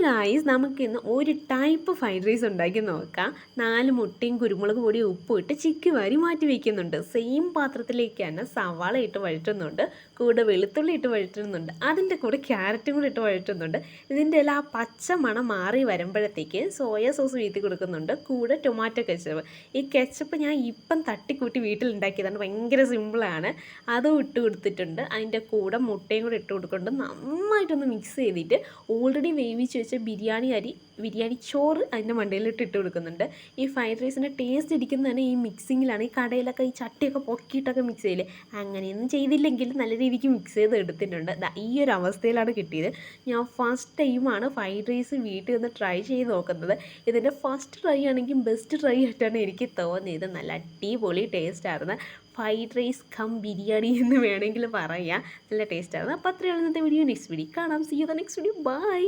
Guys, നമുക്കിന്ന് ഒരു type fried rice ഉണ്ടാക്കി നോക്കാം. 4 മുട്ടയും കുരുമുളക് പൊടിയും ഉപ്പും ഇട്ട് ചിക്കി വാരി മാറ്റി വയ്ക്കുന്നുണ്ട്. സെയിം പാത്രത്തിലേക്ക് തന്നെ സവാള ഇട്ട് വഴറ്റുന്നുണ്ട്, കൂടെ വെളുത്തുള്ളി ഇട്ട് വഴറ്റുന്നുണ്ട്, അതിൻ്റെ കൂടെ ക്യാരറ്റും കൂടി ഇട്ട് വഴറ്റുന്നുണ്ട്. ഇതിൻ്റെ എല്ലാം ആ പച്ച മണം മാറി വരുമ്പോഴത്തേക്ക് സോയ സോസ് വീത്തി കൊടുക്കുന്നുണ്ട്, കൂടെ ടൊമാറ്റോ കെച്ചപ്പ്. ഈ കെച്ചപ്പ് ഞാൻ ഇപ്പം തട്ടിക്കൂട്ടി വീട്ടിലുണ്ടാക്കിയതാണ്, ഭയങ്കര സിമ്പിളാണ്. അതും ഇട്ട് കൊടുത്തിട്ടുണ്ട്. അതിൻ്റെ കൂടെ മുട്ടയും കൂടി ഇട്ട് കൊടുക്കുന്നുണ്ട്. നന്നായിട്ടൊന്ന് മിക്സ് ചെയ്തിട്ട് ഓൾറെഡി വേവിച്ച് വെച്ച ബിരിയാണി ചോറ് അതിൻ്റെ മണ്ടയിലിട്ട് ഇട്ട് കൊടുക്കുന്നുണ്ട്. ഈ ഫ്രൈഡ് റൈസിൻ്റെ ടേസ്റ്റ് ഇരിക്കുന്നത് തന്നെ ഈ മിക്സിങ്ങിലാണ്. ഈ കടയിലൊക്കെ ഈ ചട്ടിയൊക്കെ പൊക്കിയിട്ടൊക്കെ മിക്സ് ചെയ്യില്ലേ, അങ്ങനെയൊന്നും ചെയ്തില്ലെങ്കിൽ നല്ല രീതിക്ക് മിക്സ് ചെയ്ത് എടുത്തിട്ടുണ്ട്. ഈ ഒരു അവസ്ഥയിലാണ് കിട്ടിയത്. ഞാൻ ഫസ്റ്റ് ടൈമാണ് ഫ്രൈഡ് റൈസ് വീട്ടിൽ ഒന്ന് ട്രൈ ചെയ്ത് നോക്കുന്നത്. ഇതിൻ്റെ ഫസ്റ്റ് ട്രൈ ആണെങ്കിൽ ബെസ്റ്റ് ട്രൈ ആയിട്ടാണ് എനിക്ക് തോന്നിയത്. നല്ല അടിപൊളി ടേസ്റ്റായിരുന്നു. ഫ്രൈഡ് റൈസ് കം ബിരിയാണി എന്ന് വേണമെങ്കിൽ പറയാം. നല്ല ടേസ്റ്റായിരുന്നു. അപ്പോൾ അത്രയാണ് ഇന്നത്തെ വീഡിയോ. നെക്സ്റ്റ് വീഡിയോ കാണാം. See you the next video. By.